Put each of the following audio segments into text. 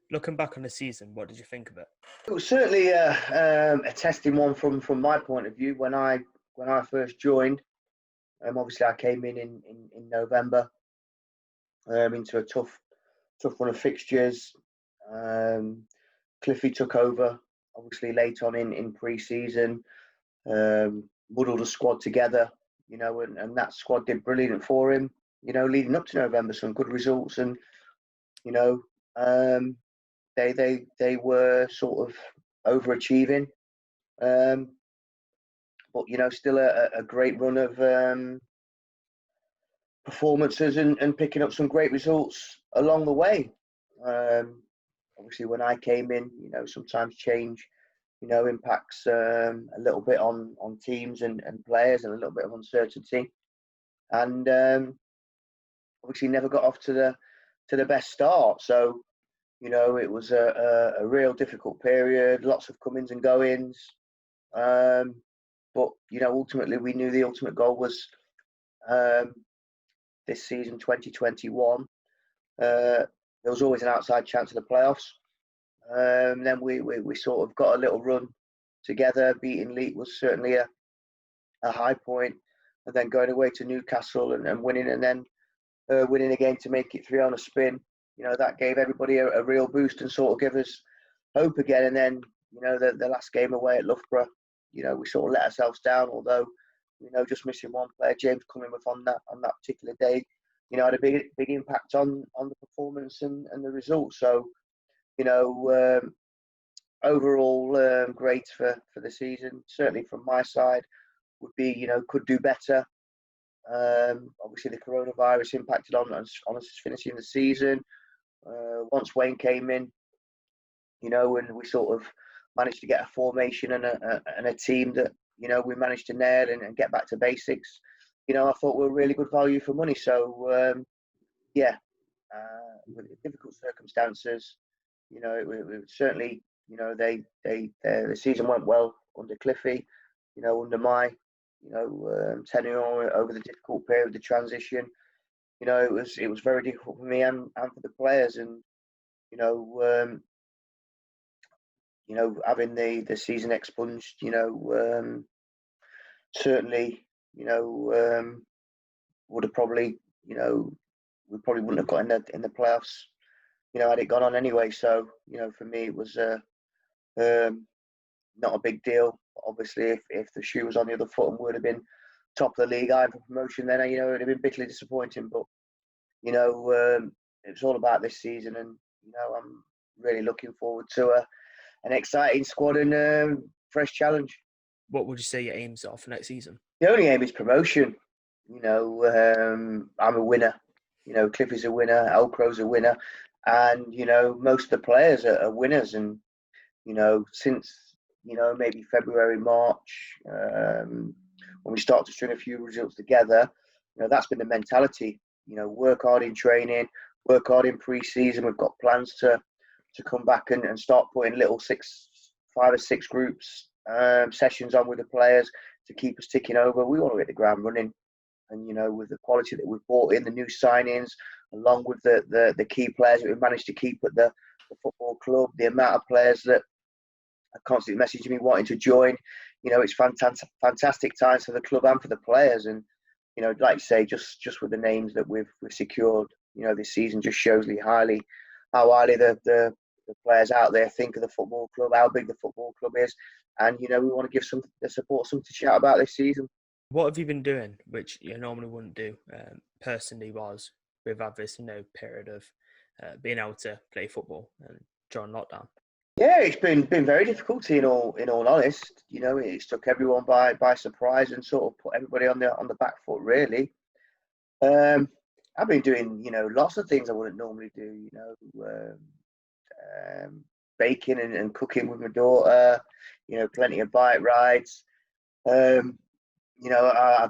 Looking back on the season, what did you think of it? It was certainly a testing one from my point of view. When I first joined, obviously I came in November into a tough run of fixtures. Cliffy took over obviously late on in pre-season, muddled a squad together, and that squad did brilliant for him. Leading up to November, some good results, and you know, they were sort of overachieving, um, but still a great run of performances and picking up some great results along the way. Um, Obviously, when I came in, sometimes change, impacts a little bit on teams and players, and a little bit of uncertainty, and obviously never got off to the best start. So it was a real difficult period, lots of comings and goings. But ultimately, we knew the ultimate goal was this season, 2021. There was always an outside chance of the playoffs. Then we sort of got a little run together. Beating Leeds was certainly a high point, and then going away to Newcastle and winning, and then winning again to make it 3 on a spin. That gave everybody a real boost and sort of gave us hope again. And then the last game away at Loughborough, we sort of let ourselves down. Although just missing one player, James Cummings, on that particular day, had a big impact on the performance and the results. So overall, great for the season. Certainly from my side, would be could do better. Obviously, the coronavirus impacted on us finishing the season. Once Wayne came in, and we sort of managed to get a formation and a team that we managed to nail and get back to basics. I thought we were really good value for money. So with difficult circumstances, it certainly the season went well under Cliffy, under my tenure over the difficult period of the transition. It was very difficult for me and for the players, and having the season expunged, certainly would have probably we probably wouldn't have got in the playoffs, had it gone on anyway. So for me it was not a big deal. Obviously, if the shoe was on the other foot and would have been top of the league, eyeing for promotion, then it would have been bitterly disappointing. But it's all about this season, and I'm really looking forward to an exciting squad and fresh challenge. What would you say your aims are for next season? The only aim is promotion. I'm a winner. Cliffy's a winner, Elcrow's a winner, and most of the players are winners. And since maybe February, March, when we start to string a few results together, that's been the mentality. Work hard in training, work hard in pre-season. We've got plans to come back and start putting little 5 or 6 groups sessions on with the players to keep us ticking over. We want to hit the ground running, and with the quality that we've brought in, the new signings, along with the key players that we've managed to keep at the football club, the amount of players that are constantly messaging me wanting to join, it's fantastic times for the club and for the players. And like you say, just with the names that we've secured, this season just shows how highly the players out there think of the football club, how big the football club is, and we want to give the support something to shout about this season. What have you been doing, which you normally wouldn't do personally, was we've had this period of being able to play football and during lockdown? Yeah, it's been very difficult in all honest. It's took everyone by surprise and sort of put everybody on the back foot, really. I've been doing lots of things I wouldn't normally do. Baking and cooking with my daughter. Plenty of bike rides. I've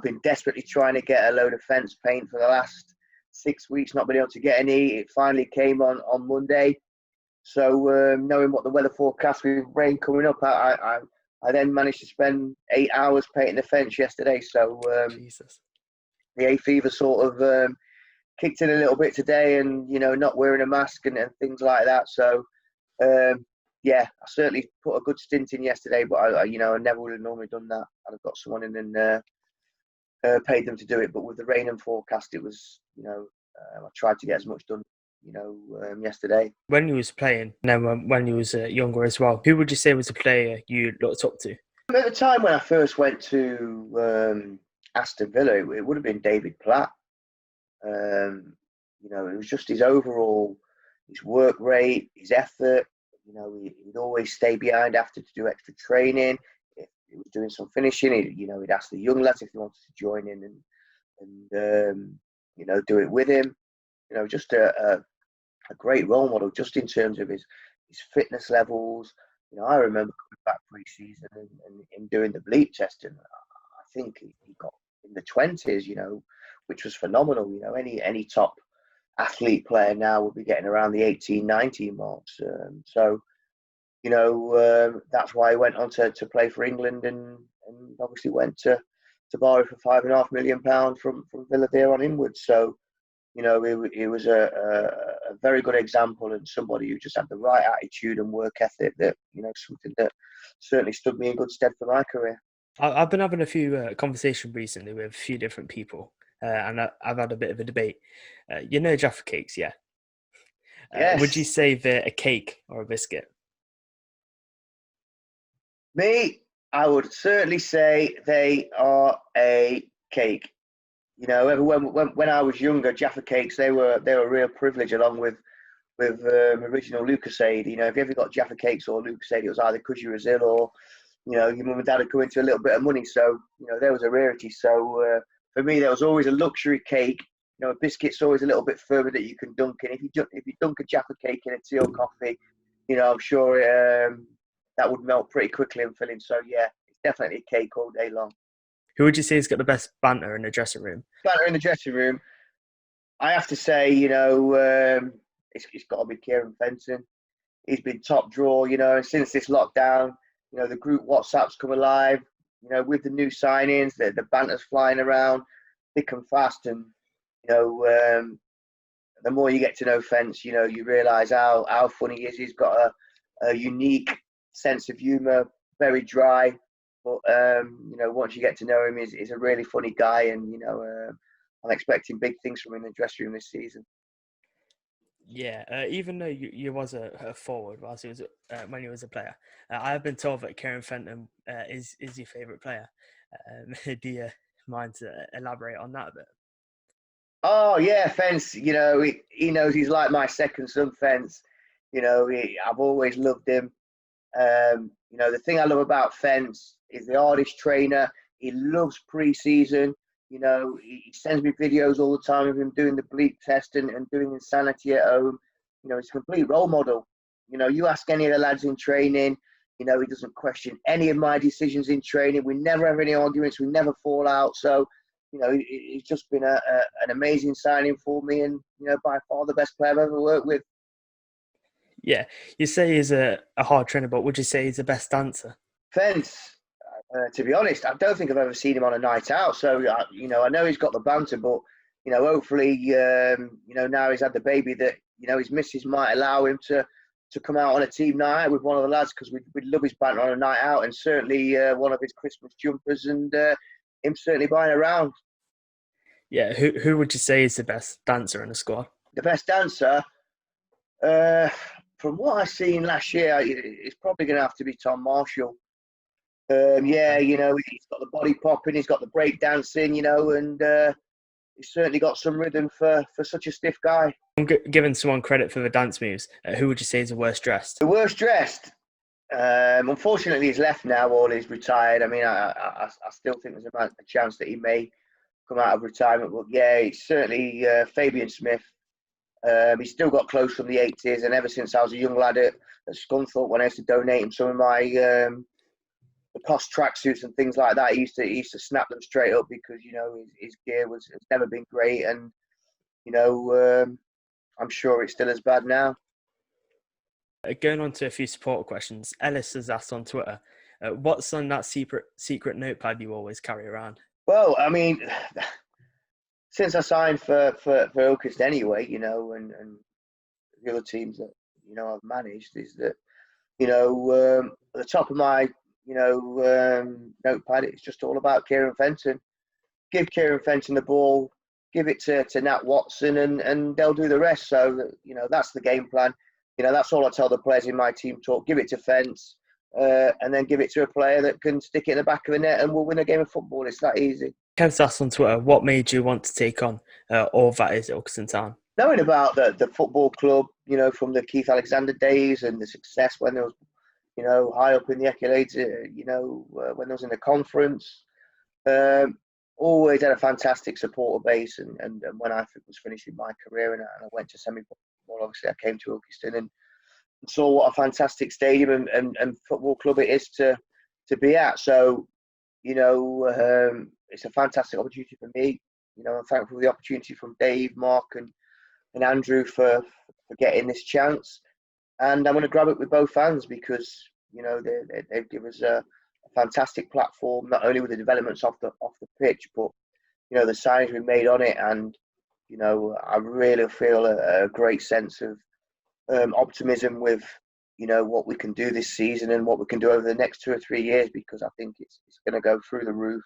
been desperately trying to get a load of fence paint for the last 6 weeks, not been able to get any. It finally came on Monday. So knowing what the weather forecast with rain coming up, I then managed to spend 8 hours painting the fence yesterday. So Jesus. The hay fever sort of kicked in a little bit today, and not wearing a mask and things like that. So Yeah, I certainly put a good stint in yesterday, but I never would have normally done that. I'd have got someone in and paid them to do it. But with the rain and forecast, it was, I tried to get as much done, yesterday. When you was playing, and then when you was younger as well, who would you say was a player you looked up to? At the time when I first went to Aston Villa, it would have been David Platt. It was just his overall, his work rate, his effort. He'd always stay behind after to do extra training. If he was doing some finishing, he'd ask the young lads if they wanted to join in and do it with him. Just a great role model, just in terms of his fitness levels. I remember coming back pre-season and doing the bleep test, and I think he got in the 20s, which was phenomenal. Any top athlete player now would be getting around the 18, 19 marks. That's why he went on to play for England and obviously went to Bari for £5.5 million from Villa there on inwards. So, he was a very good example and somebody who just had the right attitude and work ethic that, something that certainly stood me in good stead for my career. I've been having a few conversations recently with a few different people, and I've had a bit of a debate. Jaffa cakes, yeah. Would you Yes. say they're a cake or a biscuit? Me, I would certainly say they are a cake. When I was younger, Jaffa cakes, they were a real privilege, along with original Lucasade. If you ever got Jaffa cakes or Lucasade, it was either because you was ill or your mum and dad had come into a little bit of money. So there was a rarity. So for me, there was always a luxury cake. A biscuit's always a little bit further that you can dunk in. If you dunk a Jaffa cake in a tea or coffee, I'm sure that would melt pretty quickly and fill in. So yeah, it's definitely a cake all day long. Who would you say has got the best banter in the dressing room? Banter in the dressing room, I have to say, it's got to be Kieran Fenton. He's been top draw, and since this lockdown, the group WhatsApp's come alive, with the new signings, the banter's flying around thick and fast. And, the more you get to know Fence, you realise how funny he is. He's got a unique sense of humour, very dry. But, once you get to know him, he's a really funny guy. And, I'm expecting big things from him in the dressing room this season. Yeah, even though you was a forward whilst he was when he was a player, I have been told that Kieran Fenton is your favourite player. Do you mind to elaborate on that a bit? Oh yeah, Fence. He knows he's like my second son, Fence. I've always loved him. The thing I love about Fence is the hardest trainer. He loves pre-season. He sends me videos all the time of him doing the bleep test and doing insanity at home. He's a complete role model. You ask any of the lads in training, he doesn't question any of my decisions in training. We never have any arguments. We never fall out. So, he's just been an amazing signing for me, and, by far the best player I've ever worked with. Yeah, you say he's a hard trainer, but would you say he's the best dancer? Fence, to be honest, I don't think I've ever seen him on a night out. So, I know he's got the banter, but, hopefully, now he's had the baby that, his missus might allow him to come out on a team night out with one of the lads, because we'd love his banter on a night out, and certainly one of his Christmas jumpers, and him certainly buying around. Yeah, who would you say is the best dancer in the squad? The best dancer, from what I've seen last year, it's probably going to have to be Tom Marshall. Yeah, he's got the body popping, he's got the break dancing, and he's certainly got some rhythm for such a stiff guy. I'm giving someone credit for the dance moves. Who would you say is the worst dressed? The worst dressed, unfortunately, he's left now or he's retired. I mean, I still think there's a chance that he may come out of retirement, but yeah, it's certainly Fabian Smith. He's still got clothes from the 80s, and ever since I was a young lad at Scunthorpe, when I used to donate him some of my the post tracksuits and things like that, he used to snap them straight up, because his gear has never been great, and I'm sure it's still as bad now. Going on to a few supporter questions, Ellis has asked on Twitter, what's on that secret notepad you always carry around? Well, I mean, since I signed for Ilkest anyway, and the other teams that I've managed is that, at the top of my, notepad, it's just all about Kieran Fenton. Give Kieran Fenton the ball, give it to Nat Watson, and they'll do the rest. So, that's the game plan. That's all I tell the players in my team talk. Give it to Fence, and then give it to a player that can stick it in the back of the net and we'll win a game of football. It's that easy. Kev's asked on Twitter, what made you want to take on all that is Ilkeston Town? Knowing about the football club, from the Keith Alexander days and the success when there was, high up in the accolades, when there was in the conference, always had a fantastic supporter base. And when I was finishing my career and I went to semi-football, obviously I came to Ilkeston and saw what a fantastic stadium and football club it is to be at. So, it's a fantastic opportunity for me. I'm thankful for the opportunity from Dave, Mark, and Andrew for getting this chance. And I'm going to grab it with both hands because, they've given us a fantastic platform, not only with the developments off the pitch, but, the signings we made on it. And, I really feel a great sense of optimism with, what we can do this season and what we can do over the next 2 or 3 years, because I think it's going to go through the roof.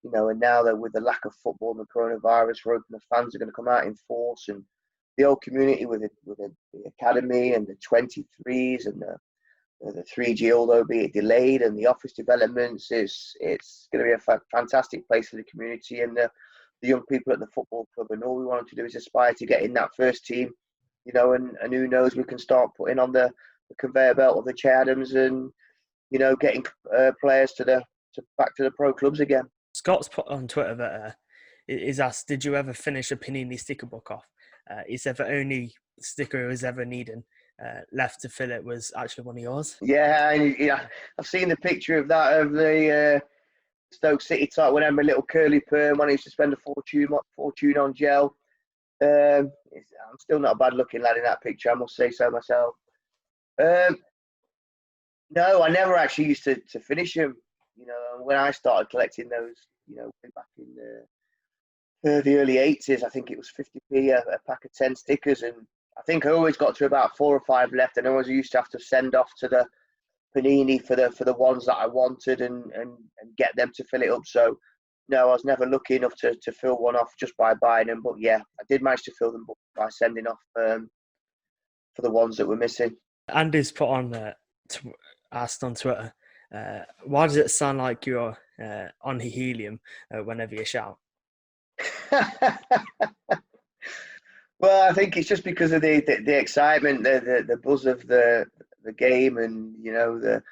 And now that with the lack of football and the coronavirus, we're hoping the fans are going to come out in force, and the old community with the academy and the 23s and the 3G, although be it delayed, and the office developments, it's going to be a fantastic place for the community and the young people at the football club. And all we want to do is aspire to get in that first team, and who knows, we can start putting on the conveyor belt of the Chathams and, getting players back to the pro clubs again. Scott's put on Twitter that is asked, did you ever finish a Panini sticker book off? He said the only sticker he was ever needing left to fill it was actually one of yours. Yeah, I've seen the picture of that, of the Stoke City type when I had my little curly perm when I used to spend a fortune on gel. I'm still not a bad looking lad in that picture, I must say so myself. No, I never actually used to finish them. When I started collecting those, way back in the early 80s, I think it was 50p a pack of 10 stickers. And I think I always got to about 4 or 5 left. And I always used to have to send off to the Panini for the ones that I wanted and get them to fill it up. So, no, I was never lucky enough to fill one off just by buying them. But yeah, I did manage to fill them up by sending off for the ones that were missing. Andy's put on, asked on Twitter, why does it sound like you're on helium whenever you shout? Well, I think it's just because of the excitement, the buzz of the game, and the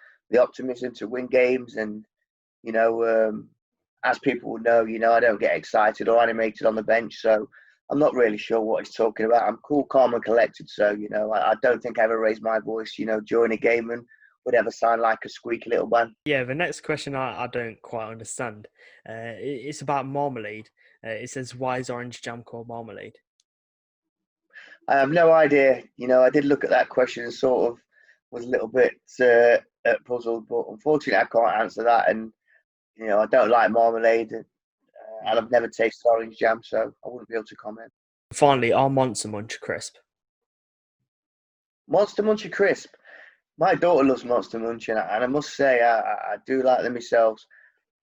optimism to win games. And as people will know, I don't get excited or animated on the bench, so I'm not really sure what he's talking about. I'm cool, calm, and collected, so I don't think I ever raise my voice, during a game and would ever sound like a squeaky little man. Yeah, the next question I don't quite understand. It's about marmalade. It says, why is orange jam called marmalade? I have no idea. I did look at that question and sort of was a little bit puzzled, but unfortunately I can't answer that. And, I don't like marmalade, and I've never tasted orange jam, so I wouldn't be able to comment. Finally, our Monster Munch crisp. Monster Munch crisp. My daughter loves Monster Munch, and I must say I do like them myself.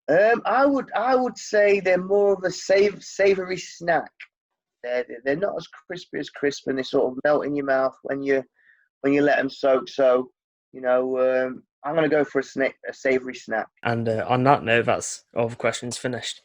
I would say they're more of a savoury snack. They're not as crispy as crisp, and they sort of melt in your mouth when you let them soak. So, I'm going to go for a savoury snack. And on that note, that's all the questions finished.